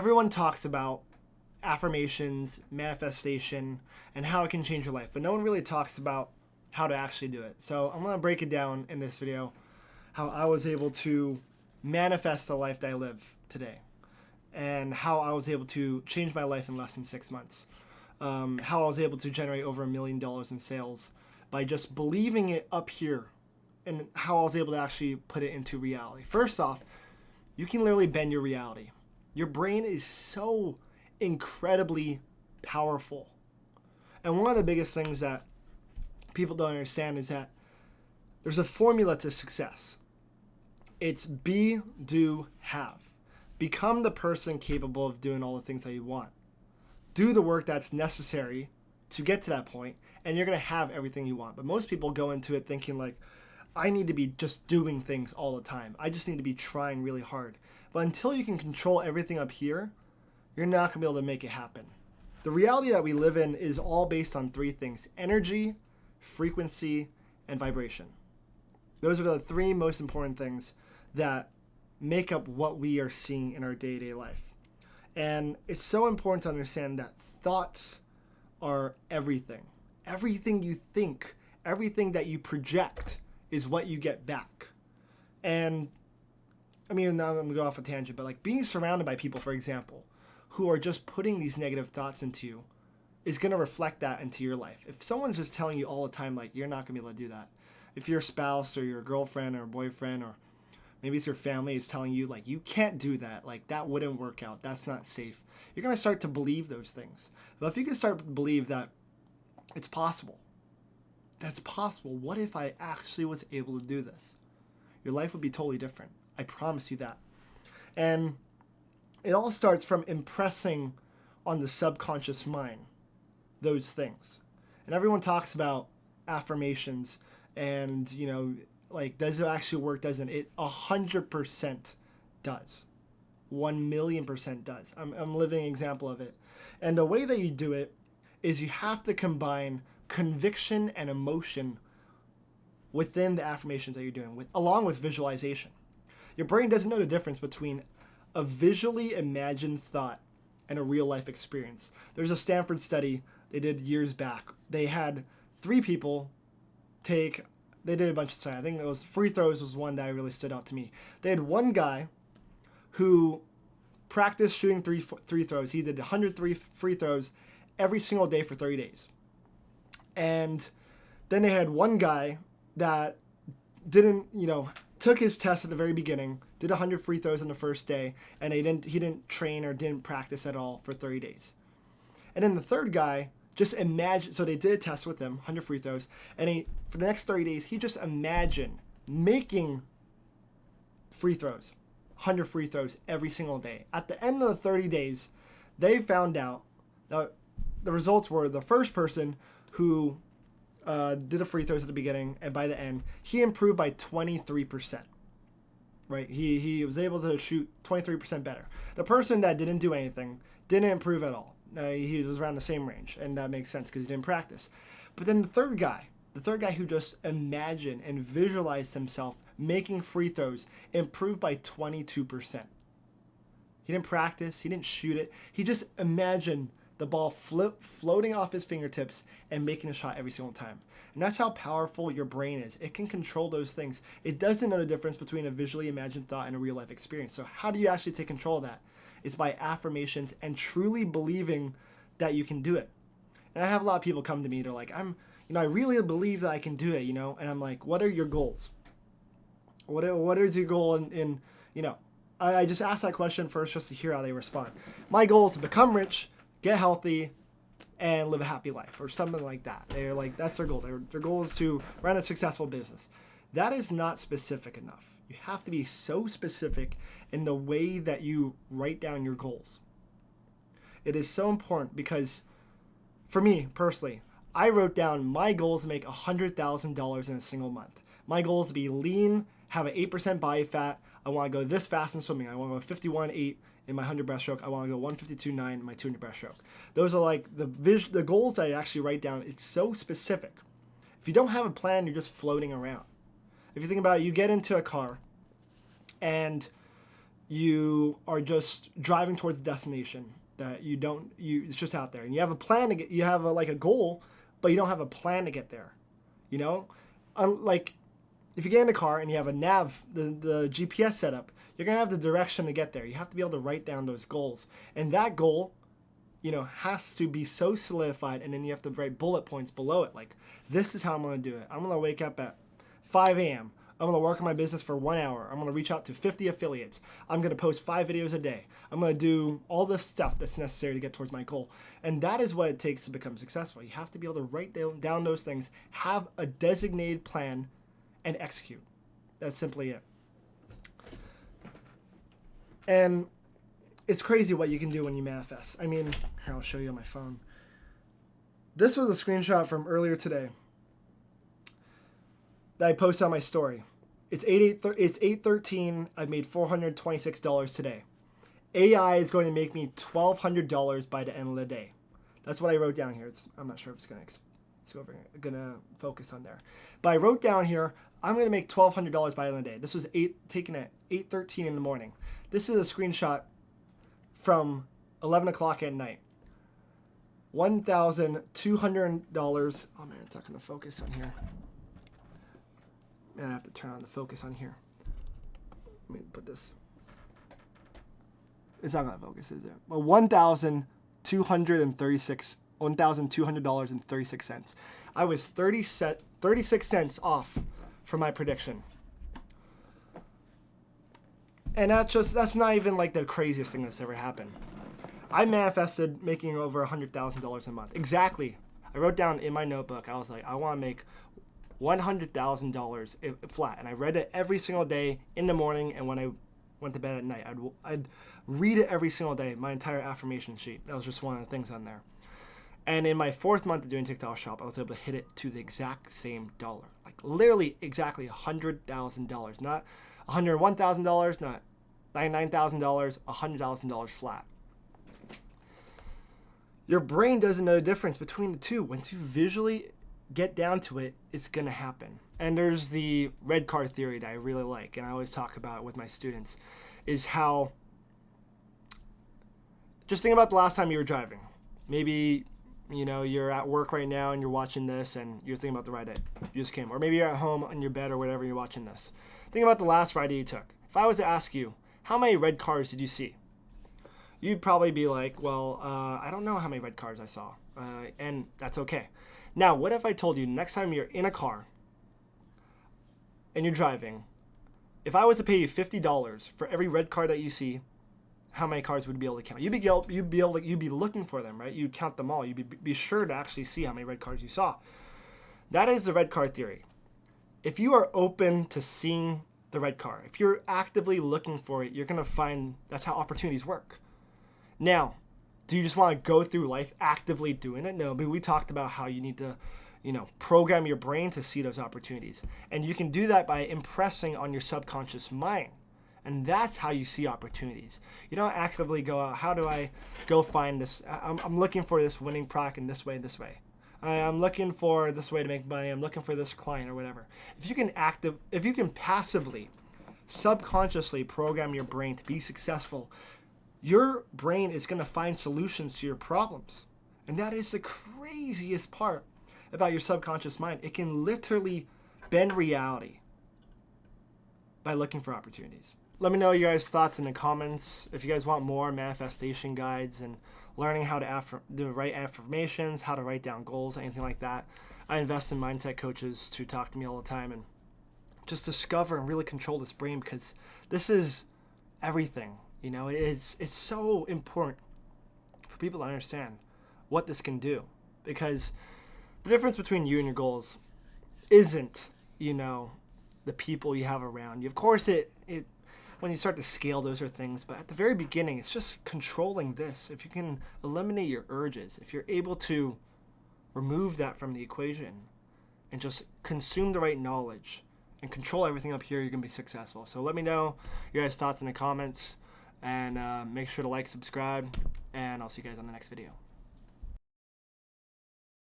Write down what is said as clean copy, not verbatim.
everyone talks about affirmations, manifestation, and how it can change your life, but no one really talks about how to actually do it. So I'm going to break it down in this video, how I was able to manifest the life that I live today, and how I was able to change my life in less than 6 months. How I was able to generate over $1 million in sales by just believing it up here, and how I was able to actually put it into reality. First off, you can literally bend your reality. Your brain is so incredibly powerful. And one of the biggest things that people don't understand is that there's a formula to success. It's be, do, have. Become the person capable of doing all the things that you want. Do the work that's necessary to get to that point, and you're going to have everything you want. But most people go into it thinking like, I need to be just doing things all the time. I just need to be trying really hard. But until you can control everything up here, you're not going to be able to make it happen. The reality that we live in is all based on three things: energy, frequency, and vibration. Those are the three most important things that make up what we are seeing in our day-to-day life. And it's so important to understand that thoughts are everything. Everything you think, everything that you project is what you get back. And I mean, now I'm going to go off a tangent, but like being surrounded by people, for example, who are just putting these negative thoughts into you is going to reflect that into your life. If someone's just telling you all the time, like, you're not going to be able to do that. If your spouse or your girlfriend or boyfriend, or maybe it's your family, is telling you, like, you can't do that, like, that wouldn't work out, that's not safe, you're going to start to believe those things. But if you can start to believe that it's possible, that's possible, what if I actually was able to do this? Your life would be totally different. I promise you that. And it all starts from impressing on the subconscious mind those things. And everyone talks about affirmations and, you know, like, does it actually work? Doesn't it? 100% does. 1,000,000% does. I'm a living example of it. And the way that you do it is you have to combine conviction and emotion within the affirmations that you're doing, along with visualization. Your brain doesn't know the difference between a visually imagined thought and a real life experience. There's a Stanford study they did years back. They had 3 people they did a bunch of stuff. I think it was free throws was one that really stood out to me. They had one guy who practiced shooting three throws. He did 103 free throws every single day for 30 days. And then they had one guy that didn't, took his test at the very beginning, did 100 free throws on the first day, and he didn't train or didn't practice at all for 30 days. And then the third guy just imagined, so they did a test with him, 100 free throws, and for the next 30 days, he just imagined making free throws, 100 free throws every single day. At the end of the 30 days, they found out that the results were the first person who did the free throws at the beginning, and by the end, he improved by 23%. Right? He was able to shoot 23% better. The person that didn't do anything didn't improve at all. He was around the same range, and that makes sense because he didn't practice. But then the third guy who just imagined and visualized himself making free throws, improved by 22%. He didn't practice. He didn't shoot it. He just imagined the ball floating off his fingertips and making a shot every single time. And that's how powerful your brain is. It can control those things. It doesn't know the difference between a visually imagined thought and a real life experience. So how do you actually take control of that? It's by affirmations and truly believing that you can do it. And I have a lot of people come to me, they're like, I really believe that I can do it, and I'm like, what are your goals? What is your goal in I just ask that question first just to hear how they respond. My goal is to become rich, get healthy, and live a happy life, or something like that. They're like, that's their goal. Their goal is to run a successful business. That is not specific enough. You have to be so specific in the way that you write down your goals. It is so important because, for me personally, I wrote down my goal is to make $100,000 in a single month. My goal is to be lean, have an 8% body fat. I want to go this fast in swimming. I want to go 51.8 in my 100 breaststroke. I want to go 152.9 in my 200 breaststroke. Those are like the goals that I actually write down. It's so specific. If you don't have a plan, you're just floating around. If you think about it, you get into a car and you are just driving towards a destination that it's just out there, and you have a plan to get, you have like a goal, but you don't have a plan to get there. You know, like if you get in a car and you have a nav, the GPS setup, you're gonna have the direction to get there. You have to be able to write down those goals, and that goal, has to be so solidified, and then you have to write bullet points below it. Like, this is how I'm going to do it. I'm going to wake up at 5 a.m. I'm going to work on my business for 1 hour. I'm going to reach out to 50 affiliates. I'm going to post 5 videos a day. I'm going to do all this stuff that's necessary to get towards my goal. And that is what it takes to become successful. You have to be able to write down those things, have a designated plan, and execute. That's simply it. And it's crazy what you can do when you manifest. I mean, here, I'll show you on my phone. This was a screenshot from earlier today that I posted on my story. It's 8/13. I've made $426 today. AI is going to make me $1,200 by the end of the day. That's what I wrote down here. I'm not sure if it's going to focus on there. But I wrote down here, I'm going to make $1,200 by the end of the day. This was taken at 8:13 in the morning. This is a screenshot from 11 o'clock at night. $1,200. Oh man, it's not going to focus on here. Man, I have to turn on the focus on here. Let me put this. It's not going to focus, is it? Well, $1,236. I was 36 cents off from my prediction. And that's not even like the craziest thing that's ever happened. I manifested making over $100,000 a month. Exactly. I wrote down in my notebook, I was like, I want to make $100,000 flat. And I read it every single day in the morning, and when I went to bed at night, I'd read it every single day, my entire affirmation sheet. That was just one of the things on there. And in my 4th month of doing TikTok Shop, I was able to hit it to the exact same dollar. Like literally exactly $100,000. Not $101,000, not $99,000, $100,000 flat. Your brain doesn't know the difference between the two. Once you visually get down to it, it's going to happen. And there's the red car theory that I really like, and I always talk about with my students, is how, just think about the last time you were driving. Maybe, you're at work right now and you're watching this and you're thinking about the ride that you just came. Or maybe you're at home on your bed or whatever, you're watching this. Think about the last ride that you took. If I was to ask you, how many red cars did you see? You'd probably be like, well, I don't know how many red cars I saw. And that's okay. Now, what if I told you next time you're in a car and you're driving, if I was to pay you $50 for every red car that you see, how many cars would you be able to count? You'd be looking for them, right? You'd count them all. You'd be sure to actually see how many red cars you saw. That is the red car theory. If you are open to seeing the red car, if you're actively looking for it, you're going to find that's how opportunities work. Now, do you just want to go through life actively doing it? No, but we talked about how you need to, program your brain to see those opportunities. And you can do that by impressing on your subconscious mind. And that's how you see opportunities. You don't actively go out, how do I go find this? I'm looking for this winning product in this way, this way. I'm looking for this way to make money. I'm looking for this client or whatever. If you can passively, subconsciously program your brain to be successful, your brain is going to find solutions to your problems. And that is the craziest part about your subconscious mind. It can literally bend reality by looking for opportunities. Let me know your guys' thoughts in the comments. If you guys want more manifestation guides and learning how to do right affirmations, how to write down goals, anything like that, I invest in mindset coaches to talk to me all the time and just discover and really control this brain, because this is everything. It's so important for people to understand what this can do, because the difference between you and your goals isn't, the people you have around you. Of course, it when you start to scale, those are things, but at the very beginning, it's just controlling this. If you can eliminate your urges, if you're able to remove that from the equation and just consume the right knowledge and control everything up here, you're going to be successful. So let me know your guys' thoughts in the comments, and make sure to like, subscribe, and I'll see you guys on the next video.